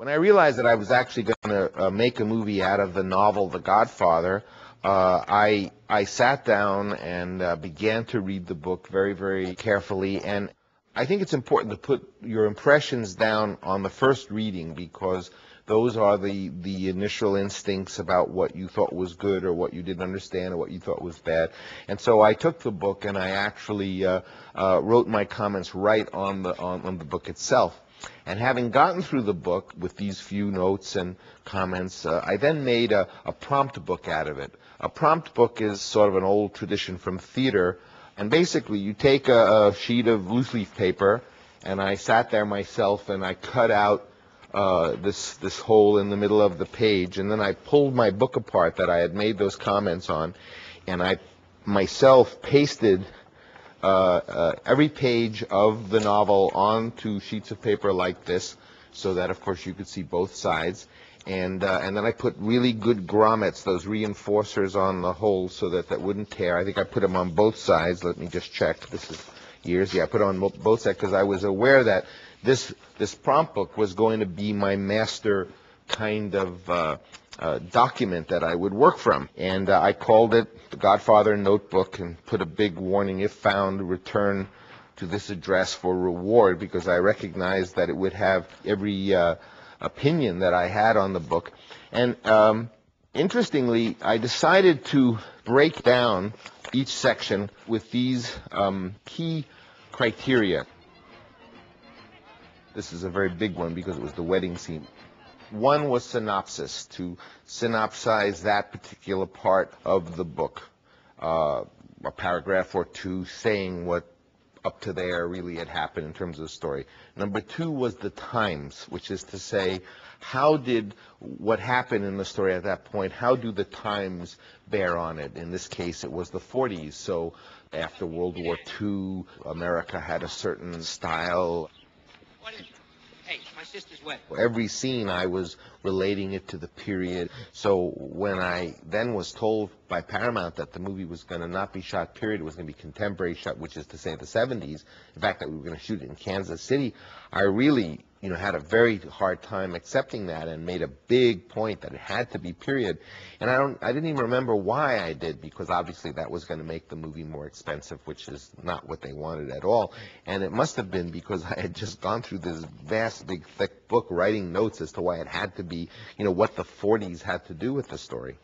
When I realized that I was actually going to make a movie out of the novel The Godfather, I sat down and began to read the book very, very carefully. And I think it's important to put your impressions down on the first reading, because those are the initial instincts about what you thought was good or what you didn't understand or what you thought was bad. And so I took the book and I actually wrote my comments right on the book itself. And having gotten through the book with these few notes and comments, I then made a prompt book out of it. A prompt book is sort of an old tradition from theater. And basically, you take a sheet of loose leaf paper, and I sat there myself and I cut out this hole in the middle of the page, and then I pulled my book apart that I had made those comments on, and I myself pasted every page of the novel onto sheets of paper like this, so that, of course, you could see both sides. And then I put really good grommets, those reinforcers, on the holes so that wouldn't tear. I think I put them on both sides. Let me just check. This is years. Yeah, I put it on both sides because I was aware that this prompt book was going to be my master kind of document that I would work from. And I called it The Godfather Notebook and put a big warning: if found, return to this address for reward, because I recognized that it would have every opinion that I had on the book. And interestingly, I decided to break down each section with these key criteria. This is a very big one because it was the wedding scene. One was synopsis, to synopsize that particular part of the book, a paragraph or two saying what up to there really had happened in terms of the story. Number two was the times, which is to say, how did what happened in the story at that point, how do the times bear on it? In this case, it was the 40s, so after World War II, America had a certain style. What is it? Hey, my sister's wet. Every scene I was relating it to the period. So when I then was told by Paramount that the movie was going to not be shot period, it was going to be contemporary shot, which is to say the 70s, the fact that we were going to shoot it in Kansas City, I really, had a very hard time accepting that and made a big point that it had to be period. And I didn't even remember why I did, because obviously that was going to make the movie more expensive, which is not what they wanted at all. And it must have been because I had just gone through this vast, big, thick book writing notes as to why it had to be, what the 40s had to do with the story.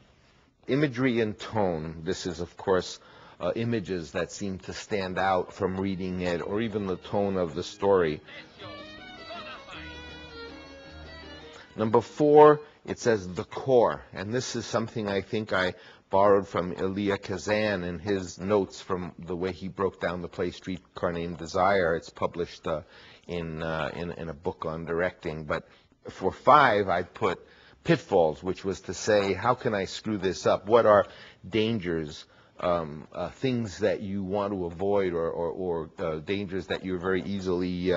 Imagery and tone. This is, of course, images that seem to stand out from reading it, or even the tone of the story. Number 4, it says the core, and this is something I think I borrowed from Elia Kazan in his notes from the way he broke down the play Streetcar Named Desire. It's published in a book on directing. But for 5, I put pitfalls, which was to say, how can I screw this up? What are dangers, things that you want to avoid, or dangers that you very easily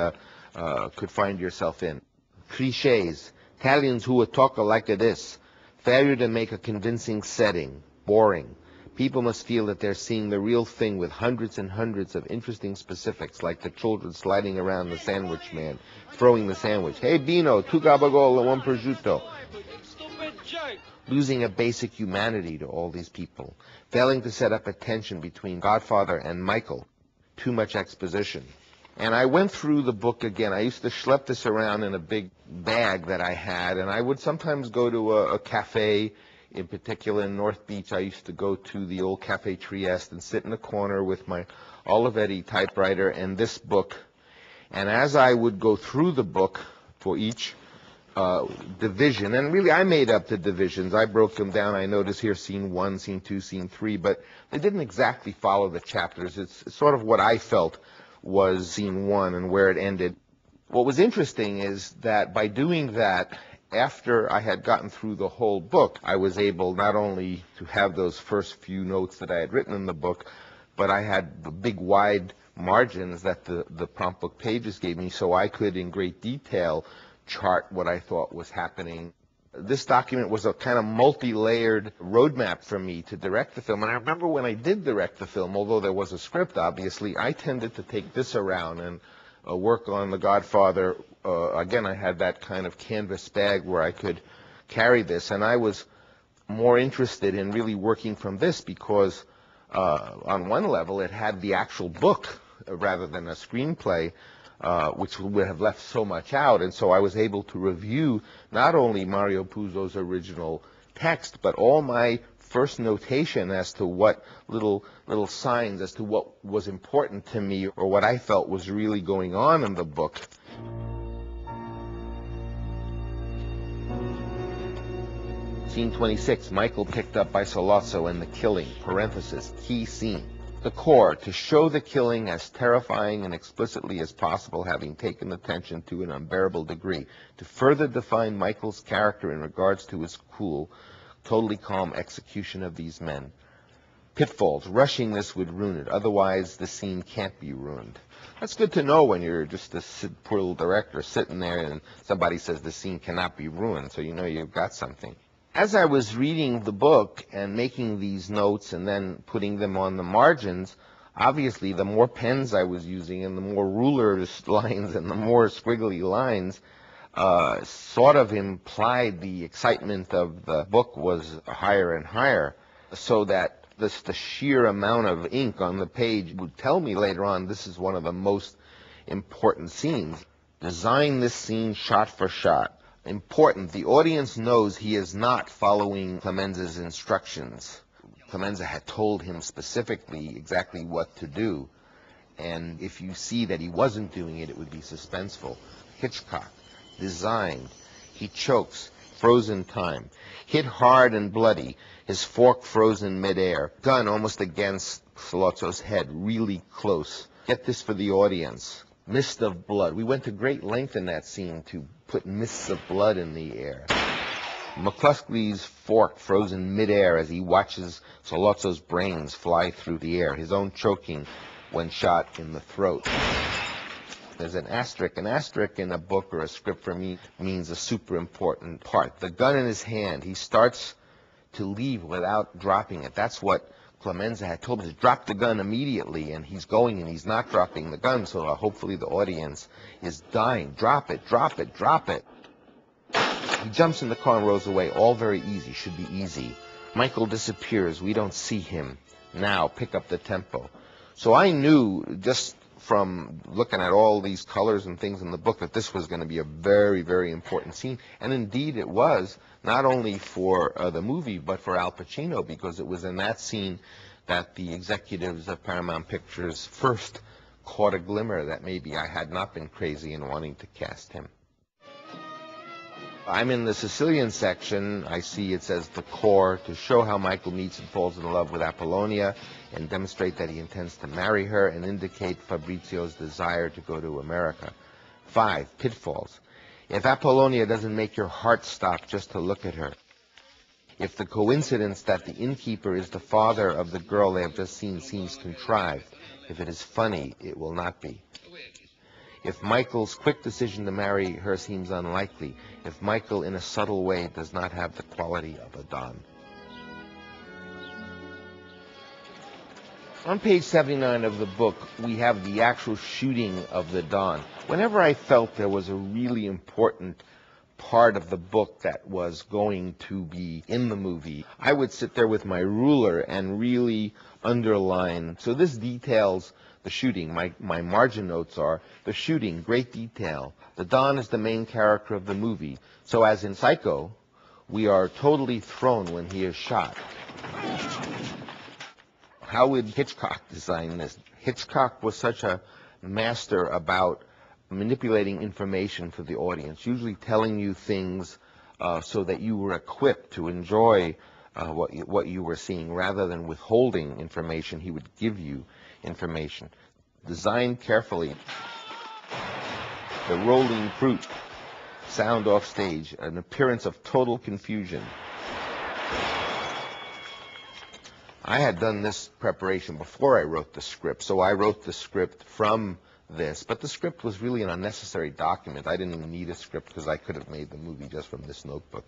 could find yourself in? Cliches. Italians who would talk like this. Failure to make a convincing setting. Boring. People must feel that they're seeing the real thing with hundreds and hundreds of interesting specifics, like the children sliding around the sandwich man, throwing the sandwich. Hey, Bino, 2 gabagool and 1 prosciutto. Losing a basic humanity to all these people. Failing to set up a tension between Godfather and Michael. Too much exposition. And I went through the book again. I used to schlep this around in a big bag that I had, and I would sometimes go to a cafe, in particular in North Beach. I used to go to the old Cafe Trieste and sit in a corner with my Olivetti typewriter and this book. And as I would go through the book for each division, and really I made up the divisions. I broke them down. I noticed here scene 1, scene 2, scene 3, but they didn't exactly follow the chapters. It's sort of what I felt was scene 1 and where it ended. What was interesting is that by doing that, after I had gotten through the whole book, I was able not only to have those first few notes that I had written in the book, but I had the big wide margins that the prompt book pages gave me, so I could in great detail chart what I thought was happening. This document was a kind of multi-layered roadmap for me to direct the film. And I remember when I did direct the film, although there was a script, obviously, I tended to take this around and work on The Godfather, again, I had that kind of canvas bag where I could carry this, and I was more interested in really working from this because on one level it had the actual book rather than a screenplay, which would have left so much out, and so I was able to review not only Mario Puzo's original text, but all my first notation as to what little signs as to what was important to me or what I felt was really going on in the book. Scene 26, Michael picked up by Sollozzo and the killing, parenthesis, key scene. The core, to show the killing as terrifying and explicitly as possible, having taken attention to an unbearable degree, to further define Michael's character in regards to his cool, totally calm execution of these men. Pitfalls, rushing this would ruin it, otherwise the scene can't be ruined. That's good to know when you're just a poor little director sitting there and somebody says the scene cannot be ruined, so you know you've got something. As I was reading the book and making these notes and then putting them on the margins, obviously the more pens I was using and the more ruler lines and the more squiggly lines sort of implied the excitement of the book was higher and higher, so that the sheer amount of ink on the page would tell me later on this is one of the most important scenes. Design this scene shot for shot. Important, the audience knows he is not following Clemenza's instructions. Clemenza had told him specifically exactly what to do, and if you see that he wasn't doing it, it would be suspenseful. Hitchcock, designed, he chokes, frozen time, hit hard and bloody, his fork frozen midair, gun almost against Sollozzo's head, really close. Get this for the audience. Mist of blood. We went to great length in that scene to put mists of blood in the air. McCluskey's fork frozen midair as he watches Sollozzo's brains fly through the air, his own choking when shot in the throat. There's an asterisk. An asterisk in a book or a script for me means a super important part. The gun in his hand, he starts to leave without dropping it. That's what Clemenza had told me, to drop the gun immediately, and he's going and he's not dropping the gun, so hopefully the audience is dying. Drop it, drop it, drop it. He jumps in the car and rolls away. All very easy, should be easy. Michael disappears. We don't see him. Now, pick up the tempo. So I knew, just from looking at all these colors and things in the book, that this was going to be a very, very important scene. And indeed it was, not only for the movie, but for Al Pacino, because it was in that scene that the executives of Paramount Pictures first caught a glimmer that maybe I had not been crazy in wanting to cast him. I'm in the Sicilian section. I see it says the core, to show how Michael meets and falls in love with Apollonia and demonstrate that he intends to marry her and indicate Fabrizio's desire to go to America. 5, pitfalls. If Apollonia doesn't make your heart stop just to look at her. If the coincidence that the innkeeper is the father of the girl they have just seen seems contrived, if it is funny, it will not be. If Michael's quick decision to marry her seems unlikely, if Michael in a subtle way does not have the quality of a Don. On page 79 of the book, we have the actual shooting of the Don. Whenever I felt there was a really important part of the book that was going to be in the movie, I would sit there with my ruler and really underline. So this details the shooting. My margin notes are the shooting, great detail. The Don is the main character of the movie. So as in Psycho, we are totally thrown when he is shot. How would Hitchcock design this? Hitchcock was such a master about manipulating information for the audience, usually telling you things so that you were equipped to enjoy what you were seeing, rather than withholding information. He would give you information. Designed carefully. The rolling fruit, sound off stage, an appearance of total confusion. I had done this preparation before I wrote the script, so I wrote the script from this, but the script was really an unnecessary document. I didn't even need a script because I could have made the movie just from this notebook.